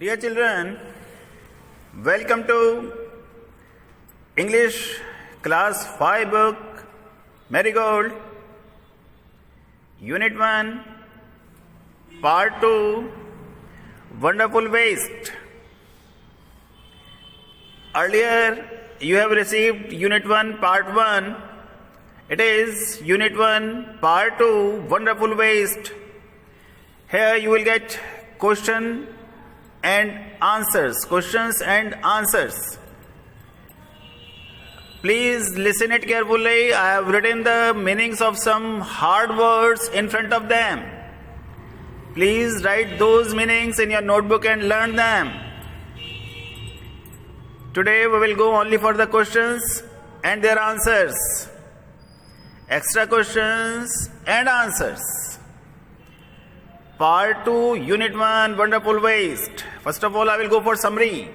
Dear children, welcome to English Class 5 book Marigold, Unit 1, Part 2, Wonderful Waste. Earlier you have received Unit 1, Part 1. It is Unit 1, Part 2, Wonderful Waste. Here you will get questions and answers. Please listen it carefully. I have written the meanings of some hard words in front of them. Please write those meanings in your notebook and learn them. Today we will go only for the questions and their answers. Extra questions and answers. Part 2, Unit 1, Wonderful Waste. First of all, I will go for summary.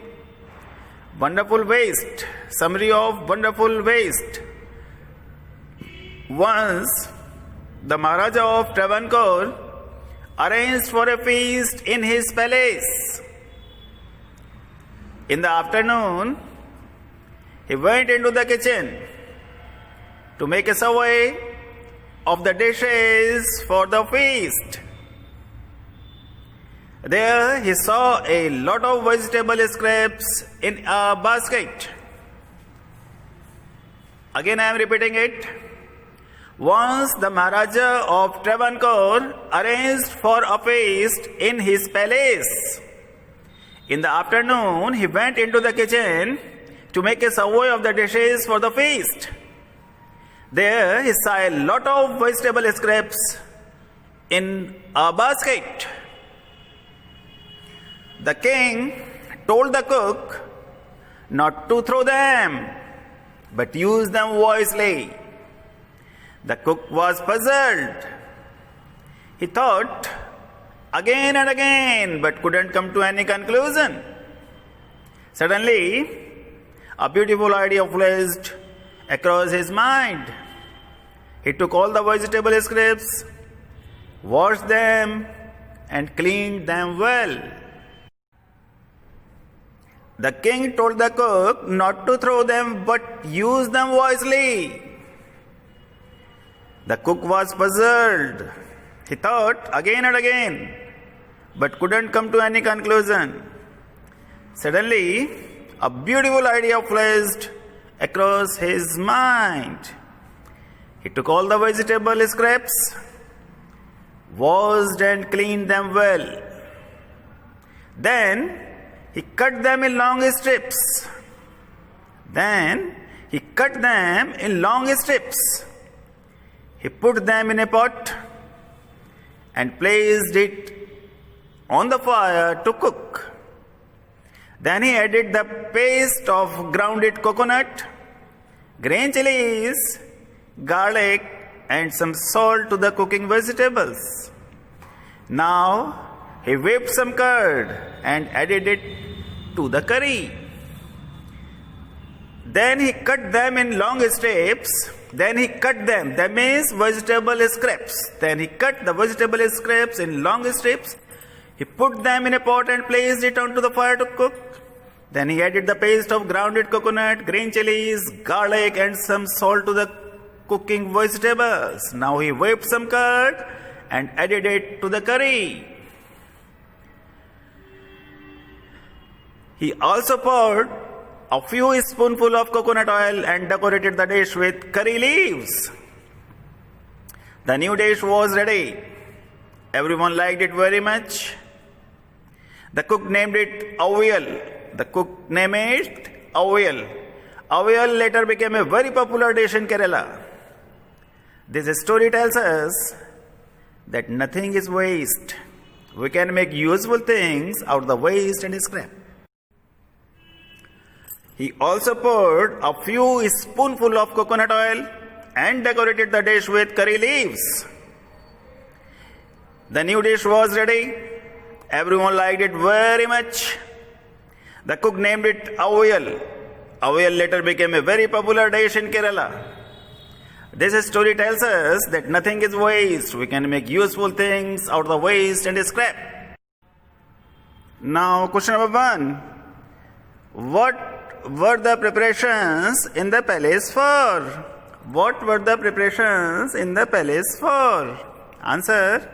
Wonderful Waste. Summary of Wonderful Waste. Once, the Maharaja of Travancore arranged for a feast in his palace. In the afternoon, he went into the kitchen to make a survey of the dishes for the feast. There he saw a lot of vegetable scraps in a basket. Again I am repeating it. Once the Maharaja of Travancore arranged for a feast in his palace. In the afternoon he went into the kitchen to make a survey of the dishes for the feast. There he saw a lot of vegetable scraps in a basket. The king told the cook not to throw them, but use them wisely. The cook was puzzled. He thought again and again, but couldn't come to any conclusion. Suddenly, a beautiful idea flashed across his mind. He took all the vegetable scraps, washed them, and cleaned them well. The king told the cook not to throw them but use them wisely. The cook was puzzled. He thought again and again, but couldn't come to any conclusion. Suddenly, a beautiful idea flashed across his mind. He took all the vegetable scraps, washed and cleaned them well. Then, he cut them in long strips. He put them in a pot and placed it on the fire to cook. Then he added the paste of grounded coconut, green chilies, garlic, and some salt to the cooking vegetables. Now he whipped some curd and added it to the curry. Then he cut them in long strips. That means vegetable scraps. Then he cut the vegetable scraps in long strips. He put them in a pot and placed it onto the fire to cook. Then he added the paste of grounded coconut, green chilies, garlic, and some salt to the cooking vegetables. Now he whipped some curd and added it to the curry. He also poured a few spoonfuls of coconut oil and decorated the dish with curry leaves. The new dish was ready. Everyone liked it very much. The cook named it Avial. Avial later became a very popular dish in Kerala. This story tells us that nothing is waste. We can make useful things out of the waste and scrap. He also poured a few spoonfuls of coconut oil and decorated the dish with curry leaves. The new dish was ready. Everyone liked it very much. The cook named it Avial. Avial later became a very popular dish in Kerala. This story tells us that nothing is waste. We can make useful things out of the waste and scrap. Now, question number 1. What were the preparations in the palace for? What were the preparations in the palace for? Answer.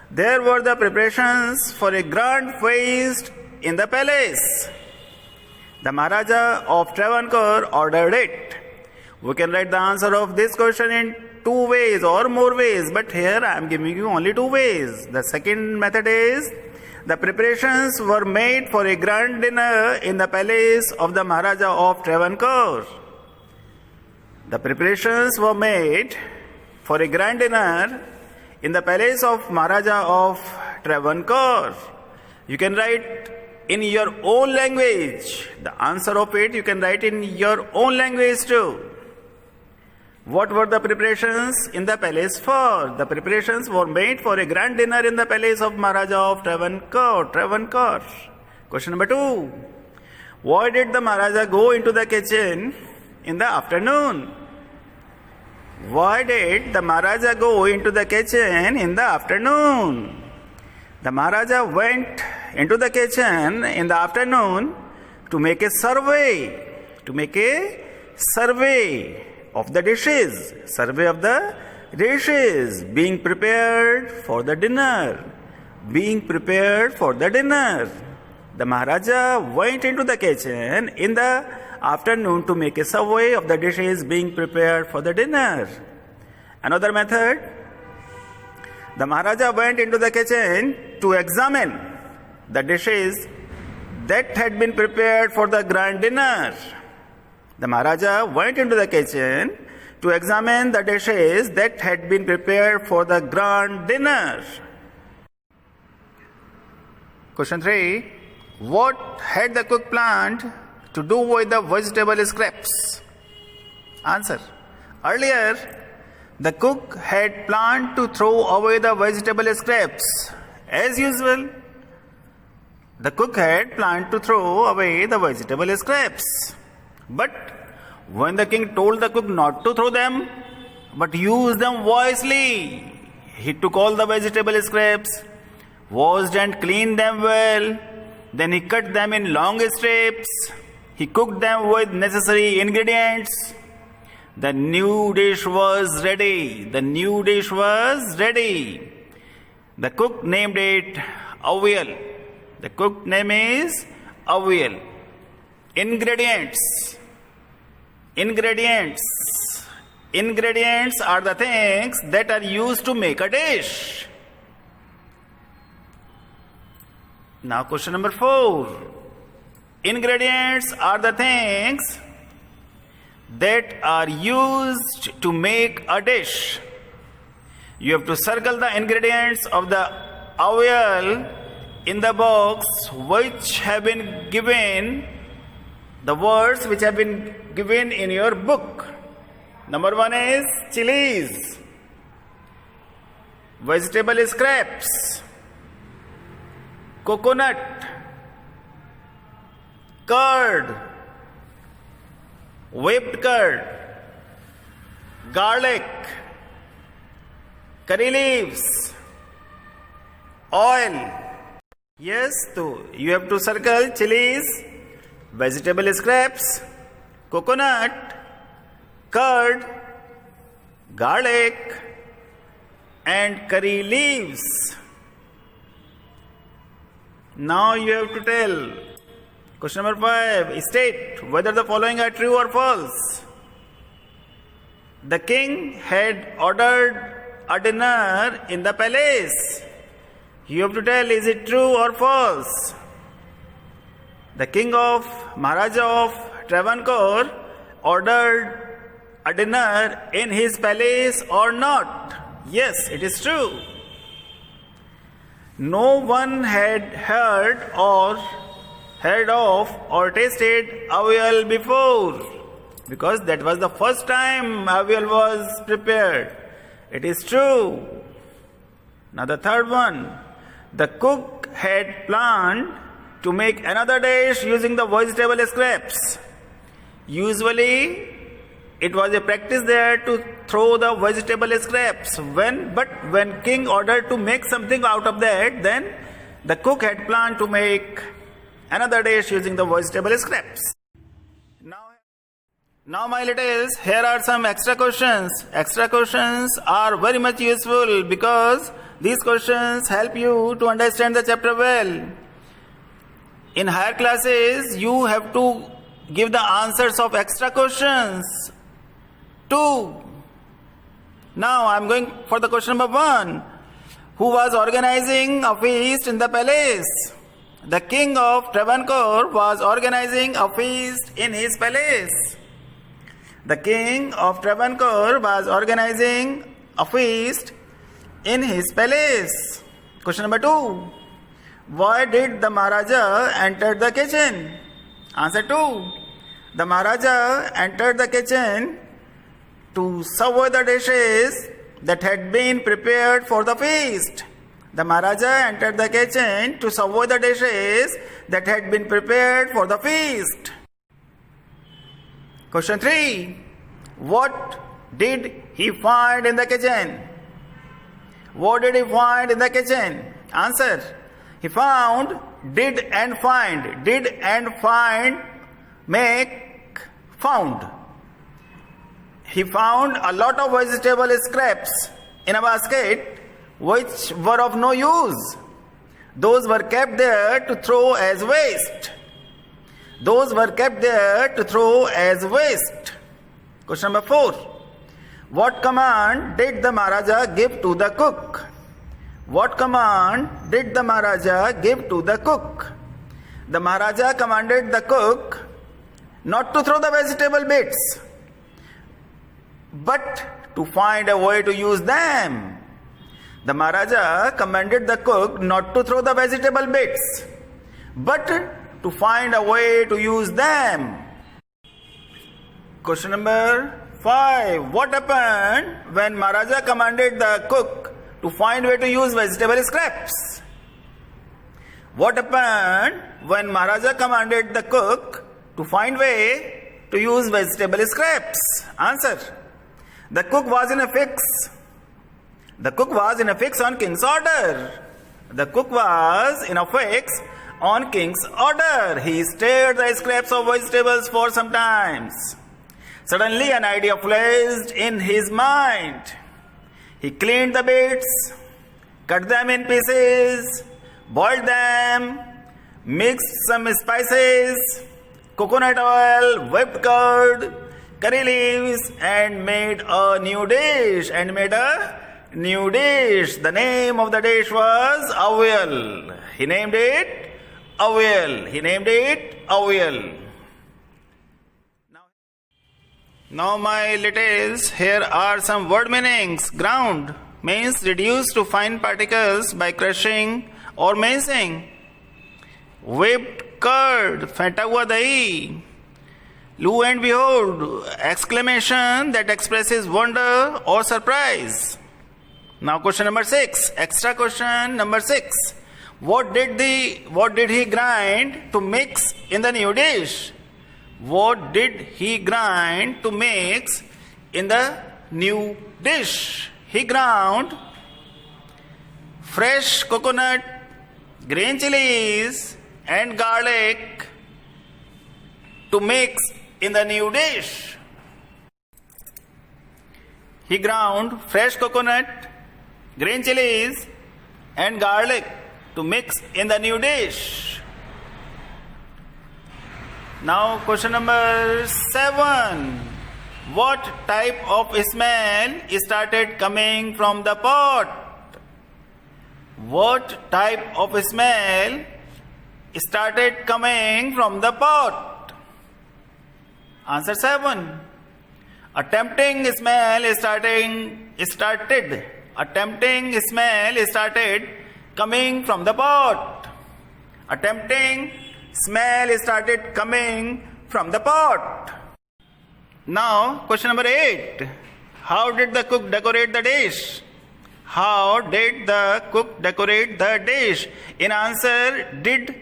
There were the preparations for a grand feast in the palace. The Maharaja of Travancore ordered it. We can write the answer of this question in 2 ways or more ways, but here I am giving you only 2 ways. The second method is, the preparations were made for a grand dinner in the palace of the Maharaja of Travancore. The preparations were made for a grand dinner in the palace of Maharaja of Travancore. You can write in your own language. The answer of it you can write in your own language too. What were the preparations in the palace for? The preparations were made for a grand dinner in the palace of Maharaja of Travancore. Question number 2. Why did the Maharaja go into the kitchen in the afternoon? Why did the Maharaja go into the kitchen in the afternoon? The Maharaja went into the kitchen in the afternoon to make a survey. Of the dishes, being prepared for the dinner. The Maharaja went into the kitchen in the afternoon to make a survey of the dishes being prepared for the dinner. Another method, the Maharaja went into the kitchen to examine the dishes that had been prepared for the grand dinner. The Maharaja went into the kitchen to examine the dishes that had been prepared for the grand dinner. Question 3. What had the cook planned to do with the vegetable scraps? Answer. Earlier, the cook had planned to throw away the vegetable scraps. As usual, the cook had planned to throw away the vegetable scraps. But when the king told the cook not to throw them, but use them wisely, he took all the vegetable scraps, washed and cleaned them well, then he cut them in long strips, he cooked them with necessary ingredients. The new dish was ready. The cook named it avial. The cook name is avial. Ingredients are the things that are used to make a dish. Now question number 4. Ingredients are the things that are used to make a dish. You have to circle the ingredients of the avial in the box which have been given, the words which have been given in your book. Number 1 is chilies, vegetable scraps, coconut, curd, whipped curd, garlic, curry leaves, oil. Yes, so you have to circle chilies, vegetable scraps, coconut, curd, garlic, and curry leaves. Now you have to tell. Question number 5. State whether the following are true or false. The king had ordered a dinner in the palace. You have to tell, is it true or false? The king of Maharaja of Travancore ordered a dinner in his palace or not? Yes, it is true. No one had heard of or tasted avial before, because that was the first time avial was prepared. It is true. Now the third one. The cook had planned to make another dish using the vegetable scraps. Usually, it was a practice there to throw the vegetable scraps. But when king ordered to make something out of that, then the cook had planned to make another dish using the vegetable scraps. Now my littles, here are some extra questions. Extra questions are very much useful because these questions help you to understand the chapter well. In higher classes, you have to give the answers of extra questions too. Now I am going for the question number 1. Who was organizing a feast in the palace? The king of Travancore was organizing a feast in his palace. The king of Travancore was organizing a feast in his palace. Question number 2. Why did the Maharaja enter the kitchen? Answer 2. The Maharaja entered the kitchen to serve the dishes that had been prepared for the feast. The Maharaja entered the kitchen to serve the dishes that had been prepared for the feast. Question 3. What did he find in the kitchen? What did he find in the kitchen? Answer. He found did and find. Did and find make found. He found a lot of vegetable scraps in a basket which were of no use. Those were kept there to throw as waste. Those were kept there to throw as waste. Question number 4. What command did the Maharaja give to the cook? What command did the Maharaja give to the cook? The Maharaja commanded the cook not to throw the vegetable bits, but to find a way to use them. The Maharaja commanded the cook not to throw the vegetable bits, but to find a way to use them. Question number 5. What happened when Maharaja commanded the cook to find a way to use vegetable scraps? What happened when Maharaja commanded the cook to find a way to use vegetable scraps? Answer. The cook was in a fix. The cook was in a fix on king's order. The cook was in a fix on king's order. He stirred the scraps of vegetables for some time. Suddenly an idea flashed in his mind. He cleaned the bits, cut them in pieces, boiled them, mixed some spices, coconut oil, whipped curd, curry leaves, and made a new dish. The name of the dish was avial. He named it avial. Now my littles, here are some word meanings. Ground means reduced to fine particles by crushing or mincing. Whipped curd, feta hua dahi. Lo and behold, exclamation that expresses wonder or surprise. Now question number 6, extra question number 6. What did he grind to mix in the new dish? What did he grind to mix in the new dish? He ground fresh coconut, green chilies and garlic to mix in the new dish. He ground fresh coconut, green chilies and garlic to mix in the new dish. Now question number 7. What type of smell started coming from the pot? What type of smell started coming from the pot? Answer 7. A tempting smell started coming from the pot. A tempting smell started coming from the pot. Now, question number 8. How did the cook decorate the dish? How did the cook decorate the dish? In answer, did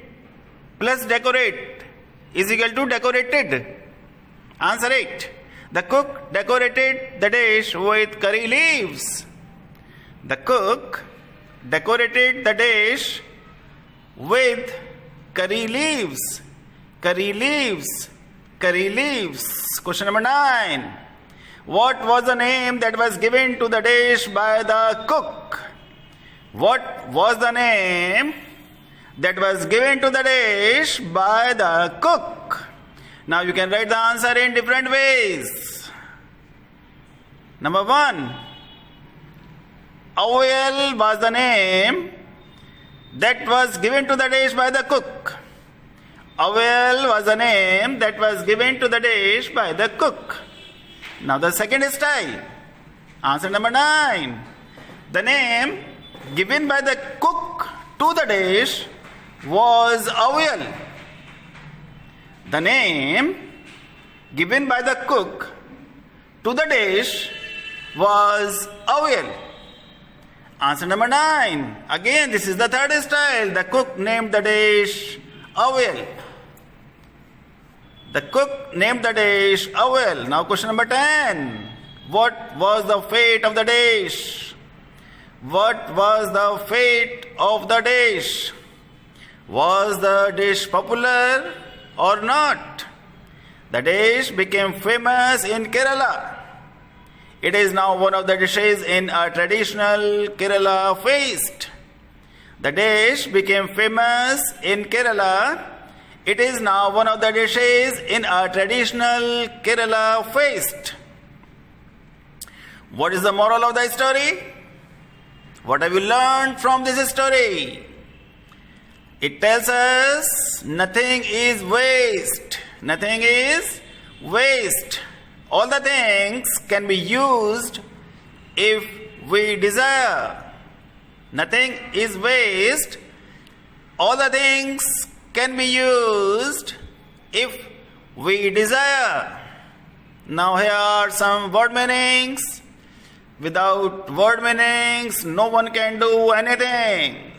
plus decorate is equal to decorated. Answer 8. The cook decorated the dish with curry leaves. The cook decorated the dish with curry leaves. Curry leaves. Curry leaves. Question number 9. What was the name that was given to the dish by the cook? What was the name that was given to the dish by the cook? Now you can write the answer in different ways. Number 1. Oil was the name that was given to the dish by the cook. Oil was the name that was given to the dish by the cook. Now the second style. Answer number 9. The name given by the cook to the dish was oil. The name given by the cook to the dish was oil. Answer number 9. Again, this is the third style. The cook named the dish oil. The cook named the dish oil. Now question number 10. What was the fate of the dish? What was the fate of the dish? Was the dish popular or not? The dish became famous in Kerala. It is now one of the dishes in a traditional Kerala feast. The dish became famous in Kerala. It is now one of the dishes in a traditional Kerala feast. What is the moral of the story? What have you learned from this story? It tells us nothing is waste. Nothing is waste. All the things can be used if we desire. Nothing is waste. All the things can be used if we desire. Now here are some word meanings. Without word meanings, no one can do anything.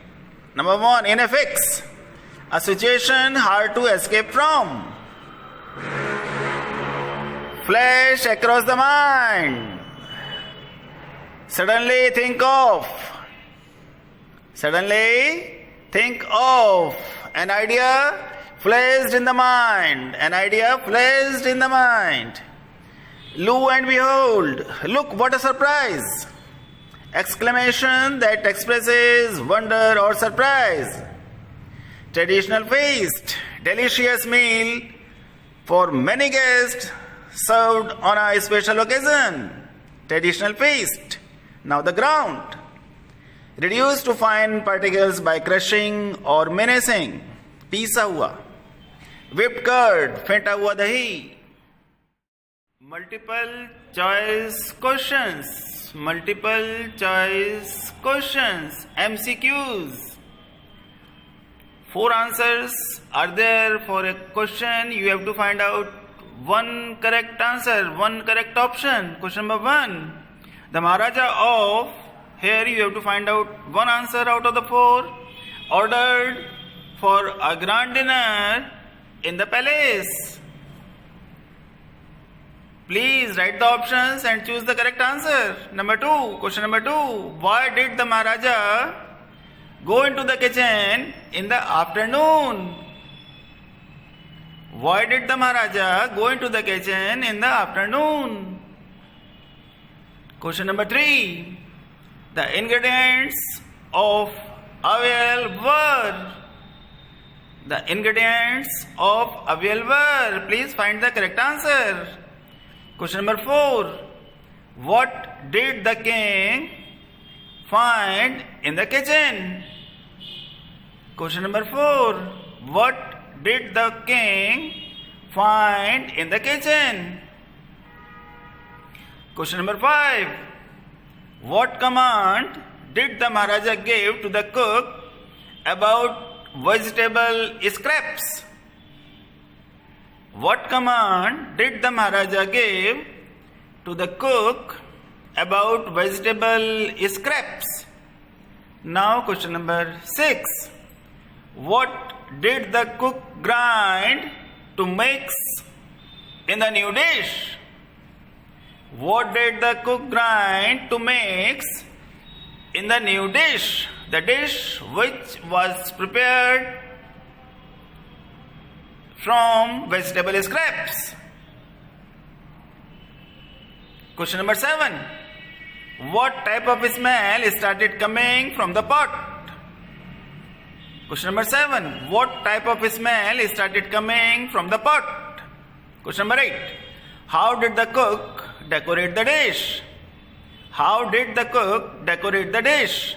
Number 1, in a fix. A situation hard to escape from. Flash across the mind. Suddenly think of. Suddenly think of. An idea flashed in the mind. An idea flashed in the mind. Lo and behold. Look, what a surprise. Exclamation that expresses wonder or surprise. Traditional feast. Delicious meal for many guests served on a special occasion. Traditional feast. Now the ground. Reduced to fine particles by crushing or menacing. Pisa hua. Whipped curd. Fenta hua dahi. Multiple choice questions. Multiple choice questions. MCQs. 4 answers are there for a question. You have to find out one correct answer, one correct option. Question number 1. The Maharaja of, here you have to find out one answer out of the 4, ordered for a grand dinner in the palace. Please write the options and choose the correct answer. Number 2, question number 2. Why did the Maharaja go into the kitchen in the afternoon? Why did the Maharaja go into the kitchen in the afternoon? Question number 3. The ingredients of avial were. The ingredients of avial were. Please find the correct answer. Question number 4. What did the king find in the kitchen? Question number 4. What did the king find in the kitchen? Question number 5. What command did the Maharaja give to the cook about vegetable scraps? What command did the Maharaja give to the cook about vegetable scraps? Now question number 6. What did the cook grind to mix in the new dish? What did the cook grind to mix in the new dish? the dish which was prepared from vegetable scraps. Question number 7. What type of smell started coming from the pot? Question number 7. What type of smell started coming from the pot? Question number 8. How did the cook decorate the dish? How did the cook decorate the dish?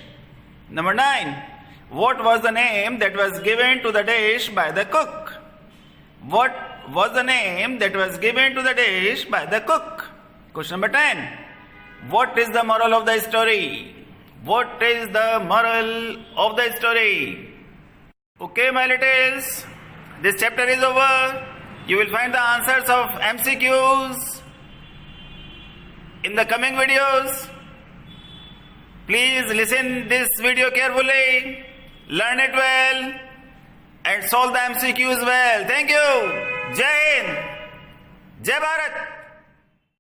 Number 9. What was the name that was given to the dish by the cook? What was the name that was given to the dish by the cook? Question number 10. What is the moral of the story? What is the moral of the story? Okay, my littles, this chapter is over. You will find the answers of MCQs in the coming videos. Please listen this video carefully, learn it well, and solve the MCQs well. Thank you. Jai Hind. Jai Bharat.